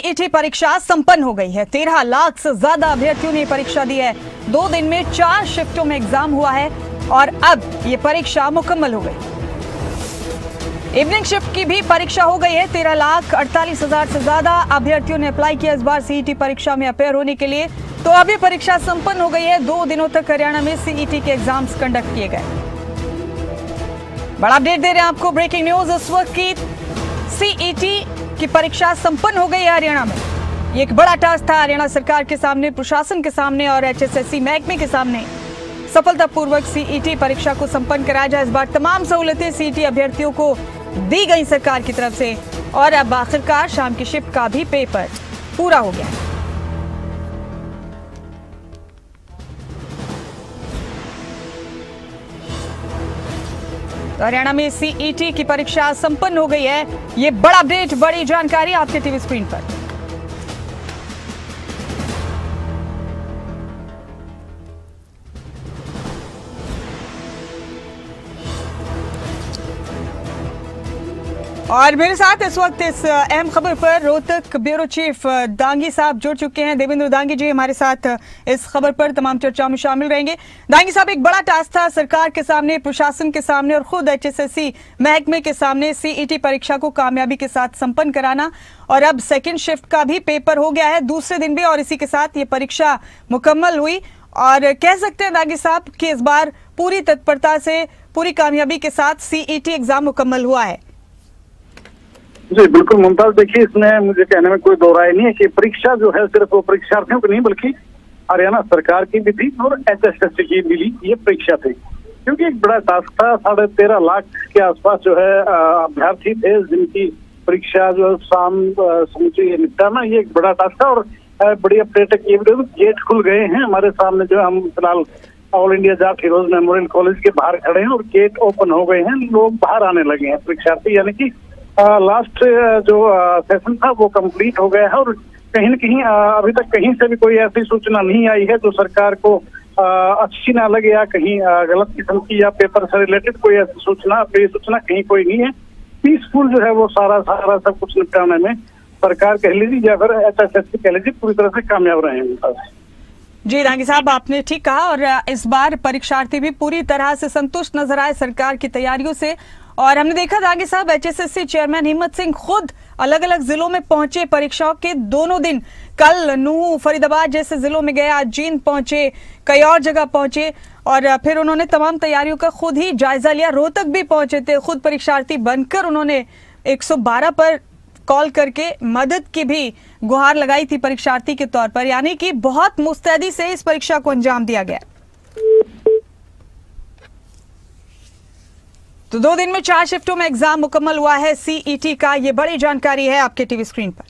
CET परीक्षा संपन्न हो गई है। 13 लाख से ज्यादा अभ्यर्थियों ने परीक्षा दी है। 2 दिन में 4 शिफ्टों में एग्जाम हुआ है और अब ये परीक्षा मुकम्मल हो गई। इवनिंग शिफ्ट की भी परीक्षा हो गई है। 13,48,000 से ज्यादा अभ्यर्थियों ने अप्लाई किया इस बार सीईटी परीक्षा में अपेयर होने के लिए। तो अब ये परीक्षा संपन्न हो गई है। 2 दिनों तक हरियाणा में सीईटी के एग्जाम्स कंडक्ट किए गए। बड़ा अपडेट दे रहे हैं आपको, ब्रेकिंग न्यूज इस वक्त की। सीईटी की परीक्षा संपन्न हो गई है हरियाणा में। ये एक बड़ा टास्क था हरियाणा सरकार के सामने, प्रशासन के सामने और एचएसएससी महकमे के सामने। सफलतापूर्वक सीईटी परीक्षा को संपन्न कराया जाए। इस बार तमाम सहूलतें सीईटी अभ्यर्थियों को दी गई सरकार की तरफ से और अब आखिरकार शाम की शिफ्ट का भी पेपर पूरा हो गया। तो हरियाणा में सीईटी की परीक्षा संपन्न हो गई है। ये बड़ा अपडेट, बड़ी जानकारी आपके टीवी स्क्रीन पर। और मेरे साथ इस वक्त इस अहम खबर पर रोहतक ब्यूरो चीफ दांगी साहब जुड़ चुके हैं। देवेंद्र दांगी जी हमारे साथ इस खबर पर तमाम चर्चा में शामिल रहेंगे। दांगी साहब, एक बड़ा टास्क था सरकार के सामने, प्रशासन के सामने और खुद एचएसएससी महकमे के सामने सीईटी परीक्षा को कामयाबी के साथ संपन्न कराना और अब सेकेंड शिफ्ट का भी पेपर हो गया है, दूसरे दिन भी, और इसी के साथ ये परीक्षा मुकम्मल हुई। और कह सकते हैं दांगी साहब कि इस बार पूरी तत्परता से, पूरी कामयाबी के साथ सीईटी एग्जाम मुकम्मल हुआ है। जी बिल्कुल मुमताज, देखिए इसमें मुझे कहने में कोई दो राय नहीं है कि परीक्षा जो है सिर्फ वो परीक्षार्थियों की नहीं बल्कि हरियाणा सरकार की भी थी और एचएसएससी की भी ये परीक्षा थी, क्योंकि एक बड़ा टास्क था। 13.5 लाख के आसपास जो है अभ्यर्थी थे जिनकी परीक्षा जो शाम समूची निपटाना, ये एक बड़ा टास्क था। और बड़ी अपडेट है कि गेट खुल गए हैं हमारे सामने। जो हम फिलहाल all India Jat heroes memorial college के बाहर खड़े हैं और गेट ओपन हो गए हैं, लोग बाहर आने लगे हैं परीक्षार्थी, यानी कि लास्ट जो सेशन था वो कंप्लीट हो गया है। और कहीं न कहीं अभी तक कहीं से भी कोई ऐसी सूचना नहीं आई है जो सरकार को अच्छी ना लगे या कहीं गलत किस्म की या पेपर से रिलेटेड कोई ऐसी सूचना कहीं कोई नहीं है। पीसफुल जो है वो सारा सब कुछ निपटाने में सरकार कह लीजिए या फिर एचएसएससी कह लीजिए पूरी तरह से कामयाब रहे हैं। जी दांगी साहब, आपने ठीक कहा। और इस बार परीक्षार्थी भी पूरी तरह से संतुष्ट नजर आए सरकार की तैयारियों से। और हमने देखा दांगी साहब, एचएसएससी चेयरमैन हिम्मत सिंह खुद अलग अलग जिलों में पहुंचे परीक्षाओं के दोनों दिन। कल नूंह, फरीदाबाद जैसे जिलों में गए, आज जींद पहुंचे, कई और जगह पहुंचे और फिर उन्होंने तमाम तैयारियों का खुद ही जायजा लिया। रोहतक भी पहुंचे थे, खुद परीक्षार्थी बनकर उन्होंने 112 पर कॉल करके मदद की भी गुहार लगाई थी परीक्षार्थी के तौर पर। यानी कि बहुत मुस्तैदी से इस परीक्षा को अंजाम दिया गया। तो 2 दिन में 4 शिफ्टों में एग्जाम मुकम्मल हुआ है सीईटी का। ये बड़ी जानकारी है आपके टीवी स्क्रीन पर।